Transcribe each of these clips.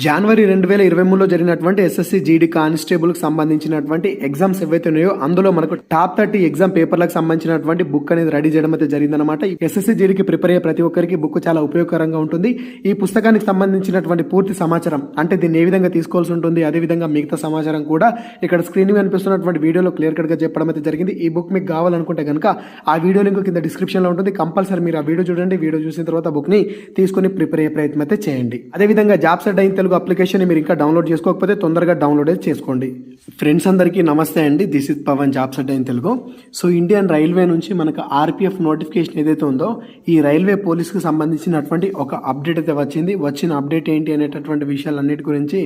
జనవరి 2023లో జరిగినటువంటి SSC GD కానిస్టేబుల్కి సంబంధించినటువంటి exams ఏవైతే ఉన్నాయో అందులో మనకు టాప్ 30 ఎగ్జామ్ పేపర్లకు సంబంధించినటువంటి బుక్ అనేది రెడీ చేయడం అయితే జరిగిందనమాట. ఎస్ఎస్సి జీడీకి ప్రిపేర్ అయ్యే ప్రతి ఒక్కరికి బుక్ చాలా ఉపయోగకరంగా ఉంటుంది. ఈ పుస్తకానికి సంబంధించినటువంటి పూర్తి సమాచారం అంటే దీన్ని ఏ విధంగా తీసుకోవాల్సి ఉంటుంది, అదేవిధంగా మిగతా సమాచారం కూడా ఇక్కడ స్క్రీన్ మీద కనిపిస్తున్నటువంటి వీడియోలో క్లియర్ కట్ గా చెప్పడం అయితే జరిగింది. ఈ బుక్ మీకు కావాలనుకుంటే కనుక ఆ వీడియో లింక్ కింద డిస్క్రిప్షన్ లో ఉంటుంది. కంపల్సరీ మీరు ఆ వీడియో చూడండి. వీడియో చూసిన తర్వాత బుక్ ని తీసుకుని ప్రిపేర్ అయ్యే ప్రయత్నం అయితే చేయండి. అదేవిధంగా జాబ్స్ అడ్డా తెలుగు అప్లికేషన్ మీరు ఇంకా డౌన్లోడ్ చేసుకోకపోతే తొందరగా డౌన్లోడ్ చేసుకోండి. ఫ్రెండ్స్ అందరికీ నమస్తే అండి. This is Pavan, jobs Adda Telugu. So Indian railway నుంచి మనకు ఆర్పిఎఫ్ నోటిఫికేషన్ ఏదైతే ఉందో ఈ రైల్వే పోలీస్కి సంబంధించినటువంటి ఒక అప్డేట్ అయితే వచ్చిన అప్డేట్ ఏంటి అనేటటువంటి విషయాలన్నిటి గురించి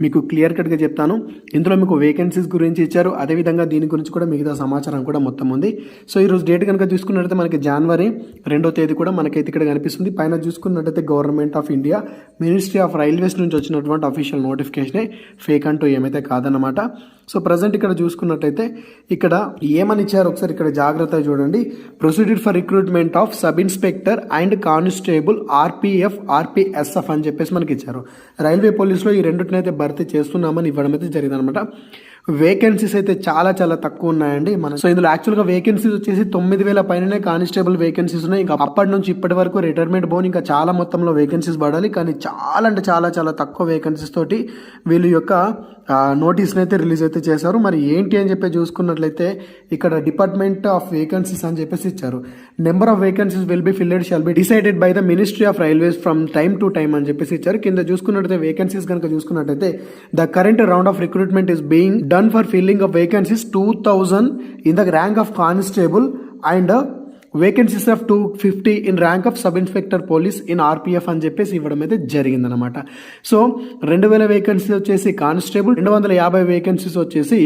మీకు క్లియర్ కట్గా చెప్తాను. ఇందులో మీకు వేకెన్సీస్ గురించి ఇచ్చారు, అదేవిధంగా దీని గురించి కూడా మిగతా సమాచారం కూడా మొత్తం ఉంది. సో ఈరోజు డేట్ కనుక చూసుకున్నట్లయితే మనకి జనవరి 2వ తేదీ కూడా మనకైతే ఇక్కడ కనిపిస్తుంది. పైన చూసుకున్నట్టయితే government of India ministry of railways నుంచి వచ్చినటువంటి అఫీషియల్ నోటిఫికేషనే, ఫేక్ అంటూ ఏమైతే కాదన్నమాట. సో ప్రజెంట్ ఇక్కడ చూసుకున్నట్టయితే ఇక్కడ ఏమని ఇచ్చారు ఒకసారి ఇక్కడ జాగ్రత్తగా చూడండి. Procedure for recruitment of sub inspector and constable RPF RPSF అని చెప్పేసి మనకి ఇచ్చారు. రైల్వే పోలీసులో ఈ రెండింటినైతే భర్తీ చేస్తున్నామని ఇవ్వడం అయితే జరిగిందనమాట. వేకెన్సీస్ అయితే చాలా చాలా తక్కువ ఉన్నాయండి. సో ఇందులో యాక్చువల్గా వేకెన్సీస్ వచ్చేసి 9,000 పైననే కానిస్టేబుల్ వేకెన్సీస్ ఉన్నాయి. ఇంకా అప్పటి నుంచి ఇప్పటి వరకు రిటైర్మెంట్ బోన్ ఇంకా చాలా మొత్తంలో వేకెన్సీస్ పడాలి, కానీ చాలా అంటే చాలా చాలా తక్కువ వేకెన్సీస్ తోటి వీళ్ళు యొక్క నోటీస్ని అయితే రిలీజ్ అయితే చేశారు. మరి ఏంటి అని చెప్పి చూసుకున్నట్లయితే ఇక్కడ డిపార్ట్మెంట్ ఆఫ్ వేకెన్సీస్ అని చెప్పేసి ఇచ్చారు. Number of vacancies will be filled shall be decided by the ministry of railways from time to time అని చెప్పేసి ఇచ్చారు. కింద చూసుకున్నట్లయితే వేకెన్సీస్ కనుక చూసుకున్నట్లయితే the current round of recruitment is being done for filling of vacancies 2,000 in the rank of constable and vacancies of 250 in rank of sub inspector police in RPF అని చెప్పేసి ఇవ్వడం అయితే జరిగిందనమాట. సో 2,000 వేకెన్సీస్ వచ్చేసి constable, 250 vacancies వచ్చేసి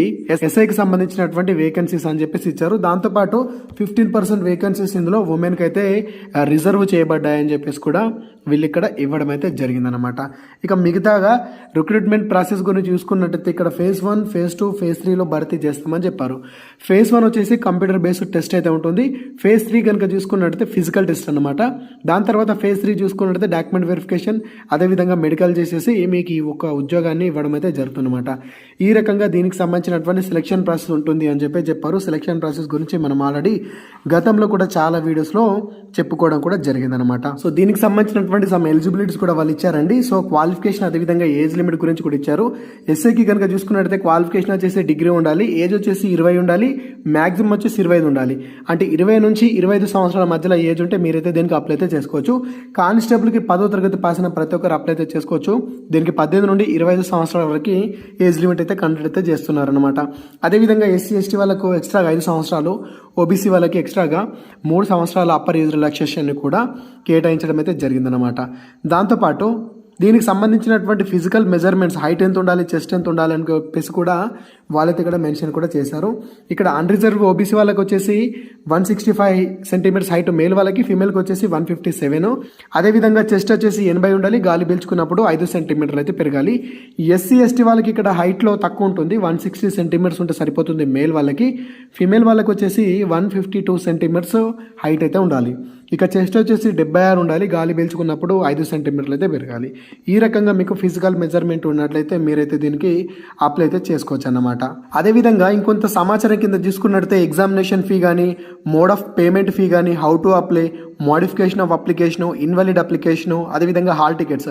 ఎస్ఐకి సంబంధించినటువంటి vacancies అని చెప్పేసి ఇచ్చారు. దాంతోపాటు 15% వేకెన్సీస్ ఇందులో ఉమెన్కి అయితే రిజర్వ్ చేయబడ్డాయని చెప్పేసి కూడా వీళ్ళు ఇక్కడ ఇవ్వడం అయితే జరిగిందనమాట. ఇక మిగతాగా రిక్రూట్మెంట్ ప్రాసెస్ గురించి చూసుకున్నట్టయితే ఇక్కడ ఫేజ్ 1, ఫేజ్ 2, ఫేజ్ 3లో భర్తీ చేస్తామని చెప్పారు. ఫేజ్ 1 వచ్చేసి కంప్యూటర్ బేస్డ్ టెస్ట్ అయితే ఉంటుంది. ఫేజ్ 3 కనుక చూసుకున్నట్టయితే ఫిజికల్ టెస్ట్ అనమాట. దాని తర్వాత ఫేజ్ 3 చూసుకున్నట్టయితే డాక్యుమెంట్ వెరిఫికేషన్, అదేవిధంగా మెడికల్ చేసేసి మీకు ఈ ఒక ఉద్యోగాన్ని ఇవ్వడం అయితే జరుగుతుందన్నమాట. ఈ రకంగా దీనికి సంబంధించినటువంటి సెలక్షన్ ప్రాసెస్ ఉంటుంది అని చెప్పారు. సెలక్షన్ ప్రాసెస్ గురించి మనం ఆల్రెడీ గతంలో కూడా చాలా వీడియోస్లో చెప్పుకోవడం కూడా జరిగిందనమాట. సో దీనికి సంబంధించినటువంటి సమ్ ఎలిజిబిలిటీస్ కూడా వాళ్ళు ఇచ్చారండి. సో క్వాలిఫికేషన్, అదేవిధంగా ఏజ్ లిమిట్ గురించి కూడా ఇచ్చారు. ఎస్ఐకి కనుక చూసుకున్నట్టయితే క్వాలిఫికేషన్ వచ్చేసి డిగ్రీ ఉండాలి, ఏజ్ వచ్చేసి 20 ఉండాలి, మ్యాక్సిమం వచ్చేసి 25 ఉండాలి. అంటే 20 నుంచి 25 సంవత్సరాల మధ్యలో ఏజ్ ఉంటే మీరైతే దీనికి అప్లై అయితే చేసుకోవచ్చు. కానిస్టేబుల్కి 10వ తరగతి పాస్ అయిన ప్రతి ఒక్కరు అప్లై అయితే చేసుకోవచ్చు. దీనికి 18 నుండి 25 సంవత్సరాల వరకు ఏజ్ లిమిట్ అయితే కంప్లీట్ అయితే చేస్తున్నారనమాట. అదేవిధంగా ఎస్సీ ఎస్టీ వాళ్ళకు ఎక్స్ట్రాగా 5 సంవత్సరాలు, ఓబీసీ వాళ్ళకి ఎక్స్ట్రాగా 3 సంవత్సరాల అప్పర్ ఏజ్ రిలాక్సేషన్ కూడా కేటాయించడం అయితే జరిగిందనమాట. దాంతోపాటు దీనికి సంబంధించినటువంటి ఫిజికల్ మెజర్మెంట్స్, హైట్ ఎంత ఉండాలి, చెస్ట్ ఎంత ఉండాలి అని చెప్పేసి కూడా వాళ్ళైతే ఇక్కడ మెన్షన్ కూడా చేశారు. ఇక్కడ అన్రిజర్వ్ ఓబీసీ వాళ్ళకి వచ్చేసి 165 సెంటీమీటర్స్ హైట్ మేల్ వాళ్ళకి, ఫీమేల్కి వచ్చేసి 157. అదేవిధంగా చెస్ట్ వచ్చేసి 80 ఉండాలి, గాలి పీల్చుకున్నప్పుడు 5 సెంటీమీటర్లు అయితే పెరగాలి. ఎస్సీ ఎస్టీ వాళ్ళకి ఇక్కడ హైట్లో తక్కువ ఉంటుంది, 160 సెంటీమీటర్స్ ఉంటే సరిపోతుంది మేల్ వాళ్ళకి. ఫీమేల్ వాళ్ళకి వచ్చేసి 152 సెంటీమీటర్స్ హైట్ అయితే ఉండాలి. ఇక చెస్ట్ వచ్చేసి 76 ఉండాలి, గాలి పీల్చుకున్నప్పుడు 5 సెంటీమీటర్లు అయితే పెరగాలి. ఈ రకంగా మీకు ఫిజికల్ మెజర్మెంట్ ఉన్నట్లయితే మీరైతే దీనికి అప్లై అయితే చేసుకోవచ్చు అన్నమాట. అదేవిధంగా ఇంకొంత సమాచారం కింద చూసుకున్నట్లయితే ఎగ్జామినేషన్ ఫీ కానీ, మోడ్ ఆఫ్ పేమెంట్ ఫీ కానీ, how to apply, modification of application, invalid application, అదేవిధంగా హాల్ టికెట్స్,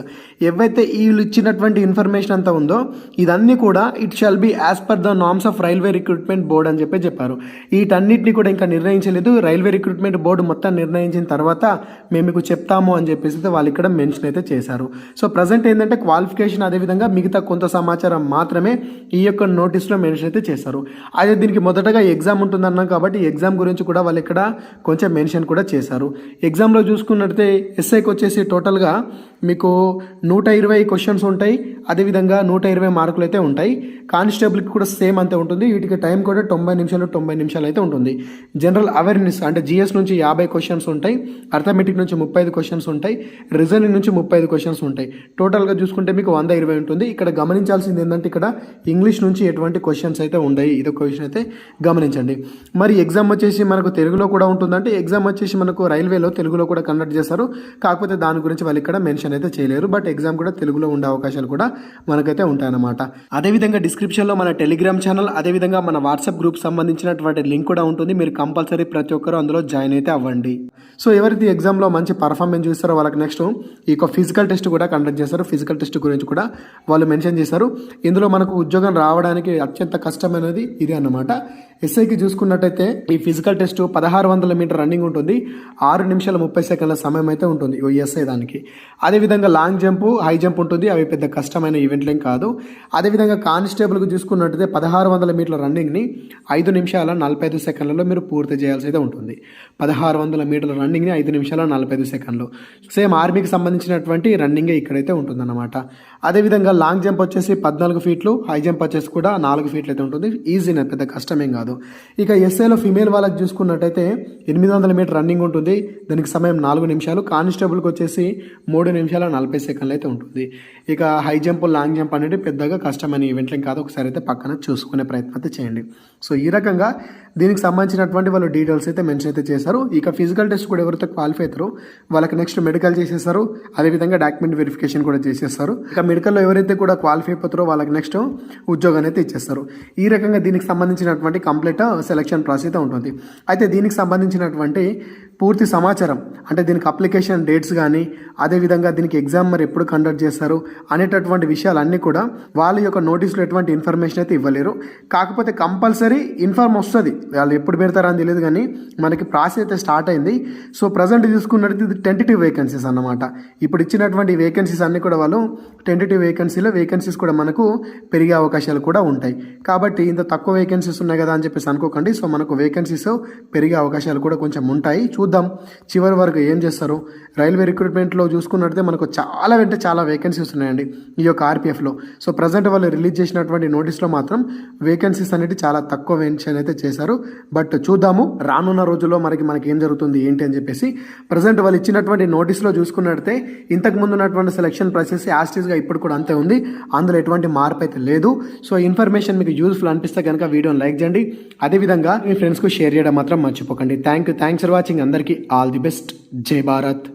ఏవైతే వీళ్ళు ఇచ్చినటువంటి ఇన్ఫర్మేషన్ అంతా ఉందో ఇదన్నీ కూడా it shall be as per the norms of railway recruitment board అని చెప్పారు. వీటన్నిటిని కూడా ఇంకా నిర్ణయించలేదు. రైల్వే రిక్రూట్మెంట్ బోర్డు మొత్తం నిర్ణయించిన తర్వాత మేము మీకు చెప్తాము అని చెప్పేసి వాళ్ళు ఇక్కడ మెన్షన్ అయితే చేశారు. సో ప్రజెంట్ ఏంటంటే క్వాలిఫికేషన్, అదేవిధంగా మిగతా కొంత సమాచారం మాత్రమే ఈ యొక్క నోటీస్లో మెన్షన్ అయితే చేశారు. అదే దీనికి మొదటగా ఎగ్జామ్ ఉంటుందన్నాం కాబట్టి ఎగ్జామ్ గురించి కూడా వాళ్ళు ఇక్కడ కొంచెం మెన్షన్ కూడా చేశారు. ఎగ్జామ్లో చూసుకున్నట్లయితే ఎస్ఐకి వచ్చేసి టోటల్గా మీకు 120 క్వశ్చన్స్ ఉంటాయి, అదేవిధంగా 120 మార్కులు అయితే ఉంటాయి. కానిస్టేబుల్కి కూడా సేమ్ అంతే ఉంటుంది. వీటికి టైం కూడా 90 నిమిషాలు అయితే ఉంటుంది. జనరల్ అవేర్నెస్ అంటే జిఎస్ నుంచి 50 క్వశ్చన్స్ ఉంటాయి, అర్థమెటిక్ నుంచి 35 క్వశ్చన్స్ ఉంటాయి, రీజనింగ్ నుంచి 35 క్వశ్చన్స్ ఉంటాయి. టోటల్గా చూసుకుంటే మీకు 120 ఉంటుంది. ఇక్కడ గమనించాల్సింది ఏంటంటే ఇక్కడ ఇంగ్లీష్ నుంచి ఎటువంటి క్వశ్చన్స్ అయితే ఉన్నాయి, ఇదొక క్వశ్చన్ అయితే గమనించండి. మరి ఎగ్జామ్ వచ్చేసి మనకు తెలుగులో కూడా ఉంటుందంటే ఎగ్జామ్ వచ్చేసి మనకు రైల్వేలో హిందీలో తెలుగులో కూడా కండక్ట్ చేస్తారు. కాకపోతే దాని గురించి వాళ్ళు ఇక్కడ మెన్షన్ అయితే చేయలేరు. బట్ ఎగ్జామ్ కూడా తెలుగులో ఉండే అవకాశాలు కూడా మనకైతే ఉంటాయన్నమాట. అదేవిధంగా డిస్క్రిప్షన్లో మన టెలిగ్రామ్ ఛానల్, అదేవిధంగా మన వాట్సాప్ గ్రూప్ సంబంధించినటువంటి లింక్ కూడా ఉంటుంది. మీరు కంపల్సరీ ప్రతి ఒక్కరు అందులో జాయిన్ అయితే అవ్వండి. సో ఎవరైతే ఎగ్జామ్లో మంచి పర్ఫార్మెన్స్ చూస్తారో వాళ్ళకి నెక్స్ట్ ఈ ఫిజికల్ టెస్ట్ కూడా కండక్ట్ చేస్తారు. ఫిజికల్ టెస్ట్ గురించి కూడా వాళ్ళు మెన్షన్ చేశారు. ఇందులో మనకు ఉద్యోగం రావడానికి అత్యంత కష్టమైనది ఇది అన్నమాట. ఎస్ఐకి చూసుకున్నట్టయితే ఈ ఫిజికల్ టెస్ట్ 1600 మీటర్ రన్నింగ్ ఉంటుంది. 6 నిమిషాల 30 సెకండ్ల సమయం అయితే ఉంటుంది ఎస్ఐ దానికి. అదేవిధంగా లాంగ్ జంప్, హై జంప్ ఉంటుంది. అవి పెద్ద కష్టమైన ఈవెంట్లేం కాదు. అదేవిధంగా కానిస్టేబుల్కి చూసుకున్నట్టయితే 1600 మీటర్ల రన్నింగ్ని 5 నిమిషాల 45 సెకండ్లలో మీరు పూర్తి చేయాల్సి అయితే ఉంటుంది. 1600 మీటర్ల రన్నింగ్ని 5 నిమిషాల 45 సెకండ్లు. సేమ్ ఆర్మీకి సంబంధించినటువంటి రన్నింగే ఇక్కడైతే ఉంటుందన్నమాట. అదేవిధంగా లాంగ్ జంప్ వచ్చేసి 14 ఫీట్లు, హై జంప్ వచ్చేసి కూడా 4 ఫీట్లు అయితే ఉంటుంది. ఈజీనే, పెద్ద కష్టమేం కాదు. ఇక ఎస్ఐలో ఫీమేల్ వాళ్ళకి చూసుకున్నట్టయితే 800 మీటర్ రన్నింగ్ ఉంటుంది. దానికి సమయం 4 నిమిషాలు. కానిస్టేబుల్కి వచ్చేసి 3 నిమిషాల 40 సెకండ్లు అయితే ఉంటుంది. ఇక హై జంప్, లాంగ్ జంప్ అనేది పెద్దగా కష్టమైన ఈవెంట్లేం కాదు. ఒకసారి అయితే పక్కన చూసుకునే ప్రయత్నం అయితే చేయండి. సో ఈ రకంగా దీనికి సంబంధించినటువంటి వాళ్ళు డీటెయిల్స్ అయితే మెన్షన్ అయితే చేశారు. ఇక ఫిజికల్ టెస్ట్ కూడా ఎవరైతే క్వాలిఫై అవుతారో వాళ్ళకి నెక్స్ట్ మెడికల్ చేసేస్తారు. అదేవిధంగా డాక్యుమెంట్ వెరిఫికేషన్ కూడా చేసేస్తారు. ఇక మెడికల్లో ఎవరైతే కూడా క్వాలిఫై అయిపోతారో వాళ్ళకి నెక్స్ట్ ఉద్యోగాన్ని అయితే ఇచ్చేస్తారు. ఈ రకంగా దీనికి సంబంధించినటువంటి కంప్లీట్ సెలక్షన్ ప్రాసెస్ అయితే ఉంటుంది. అయితే దీనికి సంబంధించినటువంటి పూర్తి సమాచారం, అంటే దీనికి అప్లికేషన్ డేట్స్ కానీ, అదేవిధంగా దీనికి ఎగ్జామ్ మరి ఎప్పుడు కండక్ట్ చేస్తారు అనేటటువంటి విషయాలన్నీ కూడా వాళ్ళ యొక్క నోటీసులో ఎటువంటి ఇన్ఫర్మేషన్ అయితే ఇవ్వలేరు. కాకపోతే కంపల్సరీ ఇన్ఫార్మ్ వస్తుంది. వాళ్ళు ఎప్పుడు పెడతారని తెలియదు, కానీ మనకి ప్రాసెస్ అయితే స్టార్ట్ అయింది. సో ప్రజెంట్ చూసుకున్నట్టు ఇది టెంటేటివ్ వేకెన్సీస్ అన్నమాట. ఇప్పుడు ఇచ్చినటువంటి వేకెన్సీస్ అన్నీ కూడా వాళ్ళు టెంటేటివ్ వేకెన్సీస్ కూడా మనకు పెరిగే అవకాశాలు కూడా ఉంటాయి. కాబట్టి ఇంత తక్కువ వేకెన్సీస్ ఉన్నాయి కదా అని చెప్పేసి అనుకోకండి. సో మనకు వేకెన్సీస్ పెరిగే అవకాశాలు కూడా కొంచెం ఉంటాయి. చూద్దాం చివరి వరకు ఏం చేస్తారు. రైల్వే రిక్రూట్మెంట్లో చూసుకున్నట్లయితే మనకు చాలా వేకెన్సీస్ ఉన్నాయండి ఈ యొక్క ఆర్పిఎఫ్లో. సో ప్రజెంట్ వాళ్ళు రిలీజ్ చేసినటువంటి నోటీస్లో మాత్రం వేకెన్సీస్ అనేది చాలా తక్కువ మెన్షన్ అయితే చేశారు. బట్ చూద్దాము రానున్న రోజుల్లో మనకి ఏం జరుగుతుంది ఏంటి అని చెప్పేసి. ప్రజెంట్ వాళ్ళు ఇచ్చినటువంటి నోటీస్లో చూసుకున్నట్లయితే ఇంతకు ముందు ఉన్నటువంటి సెలక్షన్ ప్రాసెస్ యాస్టీస్గా ఇప్పుడు కూడా అంతే ఉంది. అందులో ఎటువంటి మార్పు అయితే లేదు. సో ఇన్ఫర్మేషన్ మీకు యూస్ఫుల్ అనిపిస్తే కనుక వీడియోని లైక్ చేయండి. అదేవిధంగా మీ ఫ్రెండ్స్కు షేర్ చేయడం మాత్రం మర్చిపోకండి. Thanks for watching. అందరికీ ఆల్ ది బెస్ట్. జై భారత్.